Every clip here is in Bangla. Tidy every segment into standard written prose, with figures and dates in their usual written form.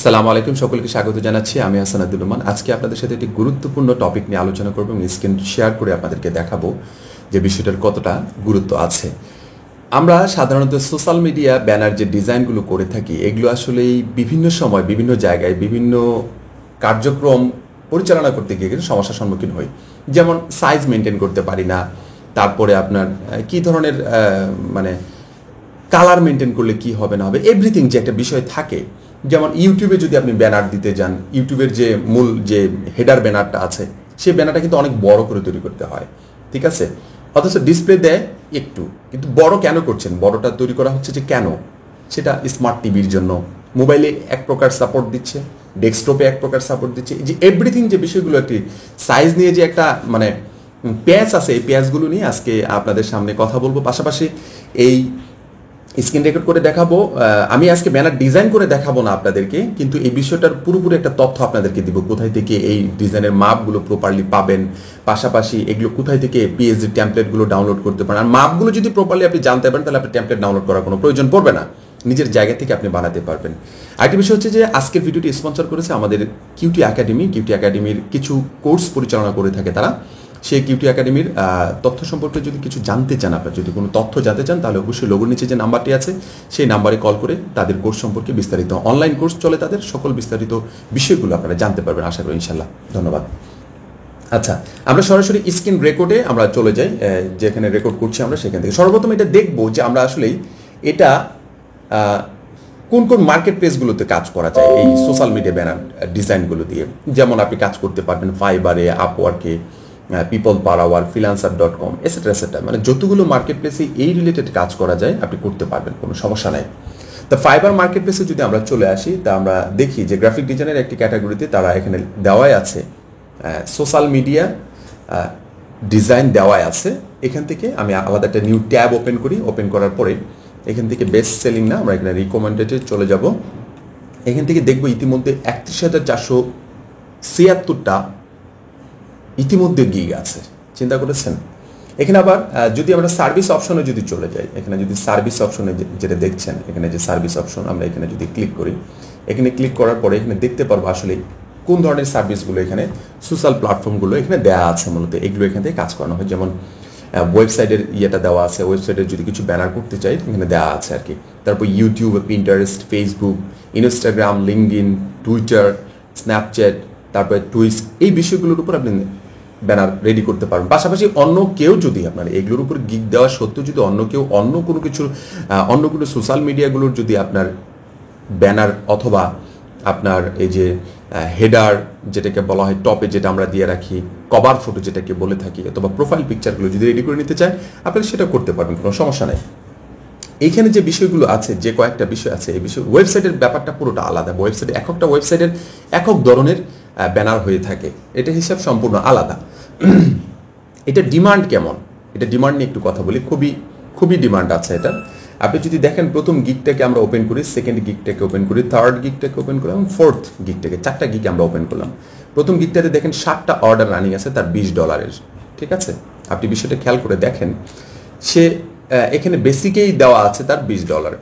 আসসালামু আলাইকুম, সকলকে স্বাগত জানাচ্ছি। আমি হাসান নোমান। আজকে আপনাদের সাথে একটি গুরুত্বপূর্ণ টপিক নিয়ে আলোচনা করব এবং স্ক্রিন শেয়ার করে আপনাদেরকে দেখাবো যে বিষয়টার কতটা গুরুত্ব আছে। আমরা সাধারণত সোশ্যাল মিডিয়া ব্যানার যে ডিজাইনগুলো করে থাকি, এগুলো আসলেই বিভিন্ন সময় বিভিন্ন জায়গায় বিভিন্ন কার্যক্রম পরিচালনা করতে গিয়ে কিন্তু সমস্যার সম্মুখীন হই। যেমন সাইজ মেনটেন করতে পারি না, তারপরে আপনার কি ধরনের মানে কালার মেনটেন করলে কি হবে না হবে, এভরিথিং যে একটা বিষয় থাকে। যেমন ইউটিউবে যদি আপনি ব্যানার দিতে যান, ইউটিউবের যে মূল যে হেডার ব্যানারটা আছে, সেই ব্যানারটা কিন্তু অনেক বড় করে তৈরি করতে হয়, ঠিক আছে? অথচ ডিসপ্লে দেয় একটু, কিন্তু বড় কেন করছেন? বড়টা তৈরি করা হচ্ছে যে কেন? সেটা স্মার্ট টিভির জন্য, মোবাইলে এক প্রকার সাপোর্ট দিচ্ছে, ডেস্কটপে এক প্রকার সাপোর্ট দিচ্ছে, যে এভরিথিং যে বিষয়গুলো একটি সাইজ নিয়ে যে একটা মানে প্যাচ আছে, এই প্যাচগুলো নিয়ে আজকে আপনাদের সামনে কথা বলবো। পাশাপাশি এই স্ক্রিন রেকর্ড করে দেখাবো। আমি আজকে ব্যানার ডিজাইন করে দেখাবো না আপনাদেরকে, কিন্তু এই বিষয়টার পুরোপুরি একটা তথ্য আপনাদেরকে দিব, কোথায় থেকে এই ডিজাইনের মাপগুলো প্রপারলি পাবেন, পাশাপাশি এগুলো কোথায় থেকে পিএসডি টেমপ্লেটগুলো ডাউনলোড করতে পারেন। আর মাপগুলো যদি প্রপারলি আপনি জানতে পারেন, তাহলে আপনি টেমপ্লেট ডাউনলোড করার কোনো প্রয়োজন পড়বে না, নিজের জায়গা থেকে আপনি বানাতে পারবেন। আরেকটি বিষয় হচ্ছে যে আজকের ভিডিওটি স্পন্সর করেছে আমাদের কিউটি একাডেমি। কিউটি একাডেমির কিছু কোর্স পরিচালনা করে থাকে তারা। সেই কিউটি একাডেমির তথ্য সম্পর্কে যদি কিছু জানতে চান, আপনার যদি কোনো তথ্য জানতে চান, তাহলে অবশ্যই লোগোর নিচে যে নাম্বারটি আছে সেই নাম্বারে কল করে তাদের কোর্স সম্পর্কে বিস্তারিত, অনলাইন কোর্স চলে তাদের, সকল বিস্তারিত বিষয়গুলো আপনারা জানতে পারবেন আশা করি, ইনশাল্লাহ। ধন্যবাদ। আচ্ছা, আমরা সরাসরি স্ক্রিন রেকর্ডে আমরা চলে যাই, যেখানে রেকর্ড করছি আমরা সেখান থেকে। সর্বপ্রথম এটা দেখবো যে আমরা আসলেই এটা কোন কোন মার্কেট প্লেসগুলোতে কাজ করা যায় এই সোশ্যাল মিডিয়া ব্যানার ডিজাইনগুলো দিয়ে। যেমন আপনি কাজ করতে পারবেন ফাইবারে, আপওয়ার্কে, পিপল পার আওয়ার, ফ্রিল্যান্সার.com, এটসেট্রা এটসেট্রা, মানে যতগুলো মার্কেট প্লেসে এই রিলেটেড কাজ করা যায় আপনি করতে পারবেন, কোনো সমস্যা নাই। তো ফাইবার মার্কেট প্লেসে যদি আমরা চলে আসি, তা আমরা দেখি যে গ্রাফিক ডিজাইনের একটি ক্যাটাগরিতে তারা এখানে দেওয়াই আছে সোশ্যাল মিডিয়া ডিজাইন দেওয়াই আছে। এখান থেকে আমি আলাদা একটা নিউ ট্যাব ওপেন করি। ওপেন করার পরে এখান থেকে বেস্ট সেলিং না, আমরা এখানে রিকমেন্ডেডে চলে যাব। এখান থেকে দেখবো ইতিমধ্যে 31,476টা ইতিমধ্যে গিগ আছে, চিন্তা করেছেন? এখানে আবার যদি আমরা সার্ভিস অপশনে যদি চলে যাই, এখানে যদি সার্ভিস অপশনে যেটা দেখছেন, এখানে যে সার্ভিস অপশন, আমরা এখানে যদি ক্লিক করি, এখানে ক্লিক করার পরে এখানে দেখতে পারবো আসলে কোন ধরনের সার্ভিসগুলো এখানে সোশ্যাল প্ল্যাটফর্মগুলো এখানে দেওয়া আছে। মূলত এগুলো এখান থেকে কাজ করানো হয়। যেমন ওয়েবসাইটের ইয়েটা দেওয়া আছে, ওয়েবসাইটের যদি কিছু ব্যানার করতে চাই এখানে দেওয়া আছে আর কি। তারপর YouTube, Pinterest, Facebook, Instagram, LinkedIn, Twitter, Snapchat, তারপরে টুইস, এই বিষয়গুলোর উপর আপনি ব্যানার রেডি করতে পারবেন। পাশাপাশি অন্য কেউ যদি আপনার এগুলোর উপর গিগ দেওয়া সত্ত্বেও যদি অন্য কেউ অন্য কোনো সোশ্যাল মিডিয়াগুলোর যদি আপনার ব্যানার অথবা আপনার এই যে হেডার যেটাকে বলা হয় টপে, যেটা আমরা দিয়ে রাখি, কভার ফটো যেটাকে বলে থাকি, অথবা প্রোফাইল পিকচারগুলো যদি রেডি করে নিতে চায় আপনারা সেটা করতে পারবেন, কোনো সমস্যা নেই। এইখানে যে বিষয়গুলো আছে, যে কয়েকটা বিষয় আছে, এই বিষয় ওয়েবসাইটের ব্যাপারটা পুরোটা আলাদা। ওয়েবসাইটে একটা ওয়েবসাইটের একক ধরনের ব্যানার হয়ে থাকে, এটা হিসাব সম্পূর্ণ আলাদা। এটা ডিমান্ড কেমন, এটা ডিমান্ড নিয়ে একটু কথা বলি। খুবই ডিমান্ড আছে এটা। আপনি যদি দেখেন, প্রথম গিগটাকে আমরা ওপেন করি, সেকেন্ড গিগটাকে ওপেন করি, থার্ড গিগটাকে ওপেন করলাম, ফোর্থ গিগটাকে, 4টা গিগ আমরা ওপেন করলাম। প্রথম গিগটাতে দেখেন 7টা অর্ডার রানিং আছে, তার $20, ঠিক আছে? আপনি বিষয়টা খেয়াল করে দেখেন, সে এখানে বেসিকেই দেওয়া আছে তার $20।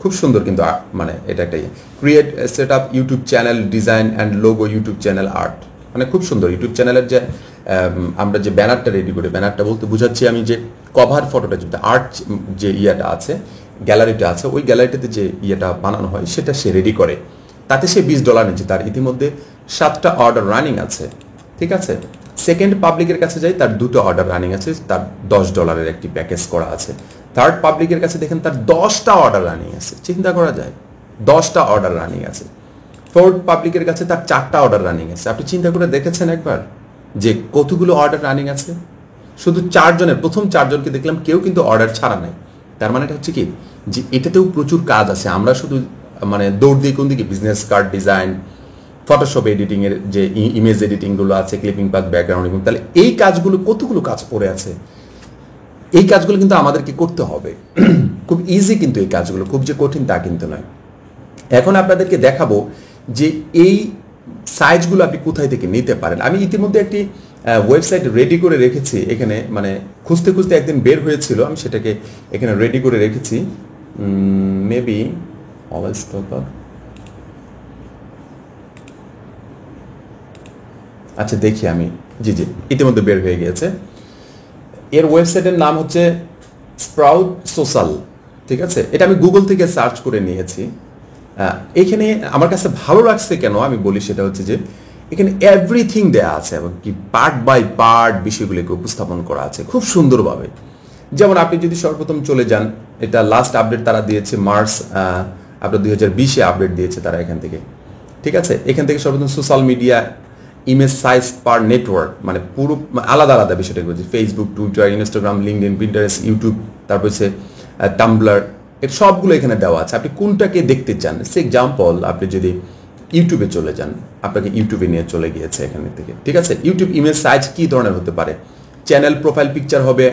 খুব সুন্দর কিন্তু, মানে এটা একটা create set up YouTube channel design and logo YouTube channel art, মানে খুব সুন্দর ইউটিউব চ্যানেলের যে আমরা যে ব্যানারটা রেডি করি, ব্যানারটা বলতে বুঝাচ্ছি আমি যে কভার ফটোটা, যেটা আর্ট যে ইয়েটা আছে, গ্যালারিটা আছে, ওই গ্যালারিটাতে যে ইয়েটা বানানো হয় সেটা সে রেডি করে, তাতে সে $20 নিচ্ছে। তার ইতিমধ্যে 7টা অর্ডার রানিং আছে, ঠিক আছে? সেকেন্ড পাবলিকের কাছে যাই, তার 2টো অর্ডার রানিং আছে, তার $10 একটি প্যাকেজ করা আছে। থার্ড পাবলিকের কাছে দেখেন তার 10টা অর্ডার রানিং আছে, চিন্তা করা যায়, 10টা অর্ডার রানিং আছে। ফোর্থ পাবলিকের কাছে তার 4টা অর্ডার রানিং আছে। আপনি চিন্তা করে দেখেছেন একবার যে কতগুলো অর্ডার রানিং আছে? শুধু 4 জনের, প্রথম 4 জনকে দেখলাম কেউ কিন্তু অর্ডার ছাড়া নাই। তার মানে এটা হচ্ছে কি, যে এটাতেও প্রচুর কাজ আছে। আমরা শুধু মানে দৌড় দিই কোন দিকে, বিজনেস কার্ড ডিজাইন, ফটোশপ এডিটিংয়ের যে ইমেজ এডিটিংগুলো আছে, ক্লিপিং পাথ, ব্যাকগ্রাউন্ড, এবং তাহলে এই কাজগুলো কতগুলো কাজ পড়ে আছে। এই কাজগুলো কিন্তু আমাদেরকে করতে হবে। খুব ইজি কিন্তু এই কাজগুলো, খুব যে কঠিন তা কিন্তু নয়। এখন আপনাদেরকে দেখাবো যে এই সাইজগুলো আপনি কোথায় থেকে নিতে পারেন। আমি ইতিমধ্যে একটি ওয়েবসাইট রেডি করে রেখেছি এখানে, মানে খুঁজতে খুঁজতে একদিন বের হয়েছিল, আমি সেটাকে এখানে রেডি করে রেখেছি। মেবি মোবাইল স্টপার, আচ্ছা দেখি আমি, জি জি ইতিমধ্যে বের হয়ে গিয়েছে। এর ওয়েবসাইটের নাম হচ্ছে স্প্রাউট সোশ্যাল, ঠিক আছে? এটা আমি গুগল থেকে সার্চ করে নিয়েছি। এখানে আমার কাছে ভালো লাগছে কেন আমি বলি, সেটা হচ্ছে যে এখানে এভরিথিং দেয়া আছে এবং কি পার্ট বাই পার্ট বিষয়গুলিকে উপস্থাপন করা আছে খুব সুন্দরভাবে। যেমন আপনি যদি সর্বপ্রথম চলে যান, এটা লাস্ট আপডেট তারা দিয়েছে মার্চ আপনার 2020-এ আপডেট দিয়েছে তারা এখান থেকে, ঠিক আছে? এখান থেকে সর্বপ্রথম সোশ্যাল মিডিয়া ইমেজ সাইজ পার নেটওয়ার্ক, মানে পুরো আলাদা আলাদা বিষয়টা বলছি, Facebook, Twitter, Instagram, LinkedIn, Pinterest, YouTube, তারপর হচ্ছে টাম্বলার, এর সবগুলো এখানে দেওয়া আছে। আপনি কোনটাকে দেখতে চান, সে এক্সাম্পল আপনি যদি ইউটিউবে চলে যান, আপনাকে ইউটিউবে নিয়ে চলে গিয়েছে এখান থেকে, ঠিক আছে? ইউটিউব ইমেজ সাইজ কি ধরনের হতে পারে? চ্যানেল প্রোফাইল পিকচার হবে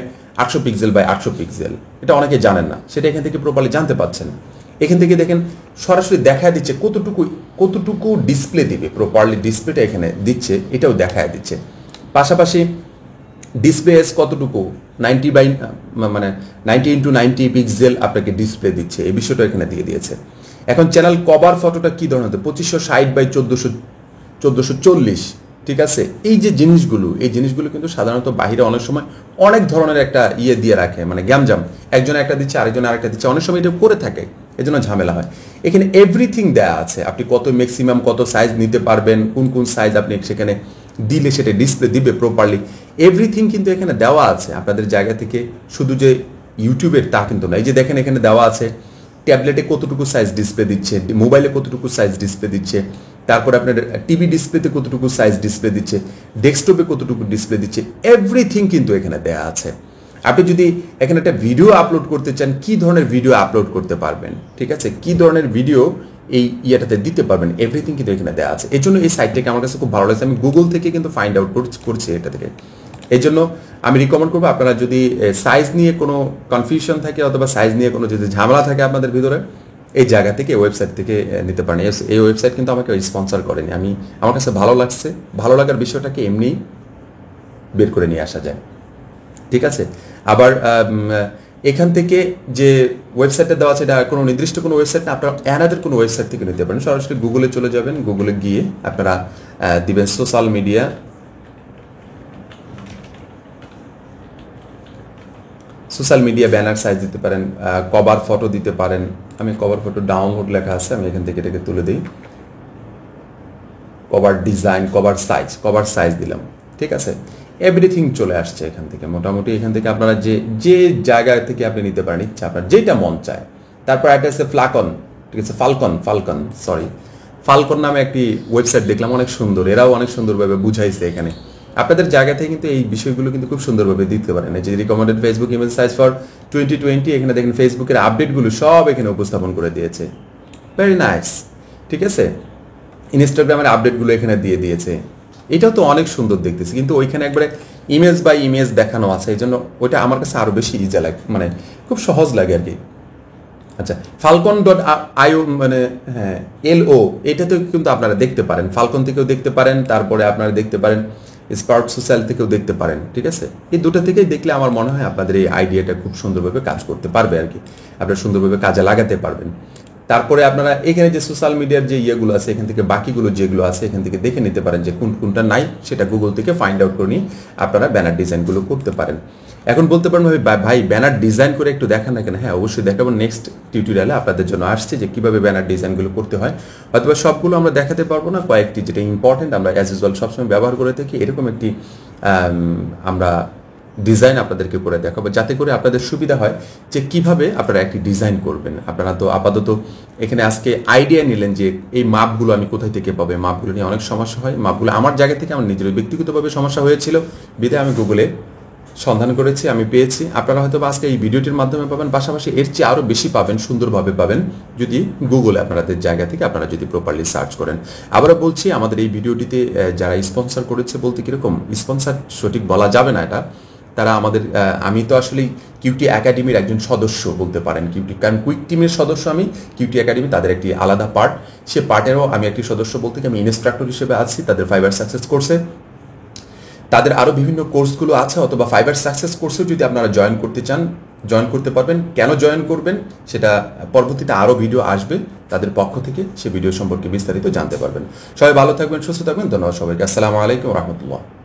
800 পিক্সেল বাই 800 পিক্সেল, এটা অনেকে জানেন না, সেটা এখান থেকে প্রপারলি জানতে পারছেন। এখান থেকে দেখেন সরাসরি দেখা দিচ্ছে কতটুকু ডিসপ্লে দিবে, প্রপারলি ডিসপ্লেটা এখানে দিচ্ছে, এটাও দেখা দিচ্ছে। পাশাপাশি ডিসপ্লে এস কতটুকু 90 বাই মানে 90x90 পিক্সেল আপনাকে ডিসপ্লে দিচ্ছে, এই বিষয়টা এখানে দিয়ে দিয়েছে। এখন চ্যানেল কভার ফটোটা কি ধরনের, 2560 বাই 1440, ঠিক আছে? এই জিনিসগুলো কিন্তু সাধারণত বাইরে অনেক সময় অনেক ধরনের একটা দিয়ে রাখে, মানে গ্যামজাম, একজনে একটা দিচ্ছে আরেকজনে আরেকটা দিচ্ছে, অনেক সময় এটা করে থাকে, এজন্য ঝামেলা হয়। এখানে এভরিথিং দেয়া আছে, আপনি কত ম্যাক্সিমাম কত সাইজ নিতে পারবেন, কোন সাইজ আপনি সেখানে দিলে সেটা ডিসপ্লে দিবে প্রপারলি, এভরিথিং কিন্তু এখানে দেওয়া আছে আপনাদের জায়গা থেকে। শুধু যে ইউটিউবের তা কিন্তু না, এই যে দেখেন এখানে দেওয়া আছে ট্যাবলেটে কতটুকু সাইজ ডিসপ্লে দিচ্ছে, মোবাইলে কতটুকু সাইজ ডিসপ্লে দিচ্ছে, তারপরে আপনার টিভি ডিসপ্লেতে কতটুকু সাইজ ডিসপ্লে দিচ্ছে, ডেস্কটপে কতটুকু ডিসপ্লে দিচ্ছে, এভরিথিং কিন্তু এখানে দেয়া আছে। আপনি যদি এখানে একটা ভিডিও আপলোড করতে চান, কি ধরনের ভিডিও আপলোড করতে পারবেন, ঠিক আছে? কি ধরনের ভিডিও এই ইয়েটাতে দিতে পারবেন, এভরিথিং কিন্তু এখানে দেওয়া আছে। এই জন্য এই সাইটটাকে আমার কাছে খুব ভালো লাগছে। আমি গুগল থেকে কিন্তু ফাইন্ড আউট করছি এটা থেকে। এই জন্য আমি রিকমেন্ড করবো, আপনারা যদি সাইজ নিয়ে কোনো কনফিউশন থাকে অথবা সাইজ নিয়ে কোনো যদি ঝামেলা থাকে আপনাদের ভিতরে, এই জায়গা থেকে ওয়েবসাইট থেকে নিতে পারেন। এই ওয়েবসাইট কিন্তু আমাকে স্পন্সর করেনি, আমার কাছে ভালো লাগছে, ভালো লাগার বিষয়টাকে এমনি বের করে নিয়ে আসা যায়, ঠিক আছে? আবার এখান থেকে যে ওয়েবসাইটটা দেওয়া আছে, এটা কোনো নির্দিষ্ট কোনো ওয়েবসাইট না, আপনারা অ্যানাদার কোনো ওয়েবসাইট থেকে নিতে পারেন। সরাসরি গুগলে চলে যাবেন, গুগলে গিয়ে আপনারা দিবেন সোশ্যাল মিডিয়া ব্যানার সাইজ দিতে পারেন, কভার ফটো দিতে পারেন। আমি কভার ফটো ডাউনলোড লেখা আছে, আমি এখান থেকে এটাকে তুলে দিই। কভার ডিজাইন, কভার সাইজ দিলাম, ঠিক আছে? এভরিথিং চলে আসছে এখান থেকে। মোটামুটি এখান থেকে আপনারা যে জায়গা থেকে আপনি নিতে পারেন, ইচ্ছা আপনার যেটা মন চায়। তারপর একটা আছে ঠিক আছে, ফালকন নামে একটি ওয়েবসাইট দেখলাম, অনেক সুন্দর, এরাও অনেক সুন্দরভাবে বুঝাইছে এখানে। আপনাদের জায়গা থেকে কিন্তু এই বিষয়গুলো কিন্তু খুব সুন্দরভাবে দিতে পারেন। এই যে recommended Facebook image size for 2020, এখানে দেখেন ফেসবুকের আপডেটগুলো সব এখানে উপস্থাপন করে দিয়েছে, ভেরি নাইস, ঠিক আছে? ইনস্টাগ্রামের আপডেটগুলো এখানে দিয়ে দিয়েছে, এটাও তো অনেক সুন্দর দেখতেছি। কিন্তু ওইখানে একবারে ইমেজ বাই ইমেজ দেখানো আছে, এই জন্য ওইটা আমার কাছে আরও বেশি ইজি লাগে, মানে খুব সহজ লাগে আর কি। আচ্ছা, falcon.io মানে হ্যাঁ LO, এটাতেও কিন্তু আপনারা দেখতে পারেন, ফালকন থেকেও দেখতে পারেন, তারপরে আপনারা দেখতে পারেন স্পার্ক সোশ্যাল থেকেও দেখতে পারেন, ঠিক আছে? এই দুটো থেকেই দেখলে আমার মনে হয় আপনাদের এই আইডিয়াটা খুব সুন্দরভাবে কাজ করতে পারবে আর কি, আপনারা সুন্দরভাবে কাজে লাগাতে পারবেন। তারপরে আপনারা এখানে যে সোশ্যাল মিডিয়ার যে ইয়েগুলো আছে, এখান থেকে বাকিগুলো যেগুলো আছে এখান থেকে দেখে নিতে পারেন যে কোনটা নাই, সেটা গুগল থেকে ফাইন্ড আউট করে নিয়ে আপনারা ব্যানার ডিজাইনগুলো করতে পারেন। এখন বলতে পারেন ভাই ব্যানার ডিজাইন করে একটু দেখান না কেন? হ্যাঁ, অবশ্যই দেখাবো। নেক্সট টিউটোরিয়ালে আপনাদের জন্য আসছে যে কিভাবে ব্যানার ডিজাইনগুলো করতে হয়। হয়তো সবগুলো আমরা দেখাতে পারবো না, কয়েকটি যেটা ইম্পর্টেন্ট আমরা অ্যাজ ইউজুয়াল সবসময় ব্যবহার করে থাকি, এরকম একটি আমরা ডিজাইন আপনাদেরকে করে দেখাবো, যাতে করে আপনাদের সুবিধা হয় যে কিভাবে আপনারা একটি ডিজাইন করবেন। আপনারা তো আপাতত এখানে আজকে আইডিয়া নিলেন যে এই মাপগুলো আমি কোথায় থেকে পাবো, মাপগুলো নিয়ে অনেক সমস্যা হয়। মাপগুলো আমার জায়গা থেকে আমার নিজের ব্যক্তিগতভাবে সমস্যা হয়েছিল, বিধায় আমি গুগলে সন্ধান করেছি, আমি পেয়েছি। আপনারা হয়তো আজকে এই ভিডিওটির মাধ্যমে পাবেন, পাশাপাশি এর চেয়ে আরও বেশি পাবেন, সুন্দরভাবে পাবেন যদি গুগলে আপনাদের জায়গা থেকে আপনারা যদি প্রপারলি সার্চ করেন। আবারও বলছি, আমাদের এই ভিডিওটিতে যারা স্পন্সর করেছে, বলতে কীরকম স্পন্সর সঠিক বলা যাবে না এটা, তারা আমাদের আমি তো আসলে কিউটি একাডেমির একজন সদস্য বলতে পারেন, কারণ কুইক টিমের সদস্য আমি। কিউটি একাডেমি তাদের একটি আলাদা পার্ট, সে পার্টেরও আমি একটি সদস্য বলতে আমি ইনস্ট্রাক্টর হিসেবে আছি তাদের ফাইবার সাকসেস কোর্সে। তাদের আরও বিভিন্ন কোর্সগুলো আছে, অথবা ফাইবার সাকসেস কোর্সেও যদি আপনারা জয়েন করতে চান, জয়েন করতে পারবেন। কেন জয়েন করবেন সেটা পরবর্তীতে আরও ভিডিও আসবে, তাদের পক্ষ থেকে সে ভিডিও সম্পর্কে বিস্তারিত জানতে পারবেন। সবাই ভালো থাকবেন, সুস্থ থাকবেন। ধন্যবাদ সবাইকে। আসসালামু আলাইকুম রহমতুল্লাহ।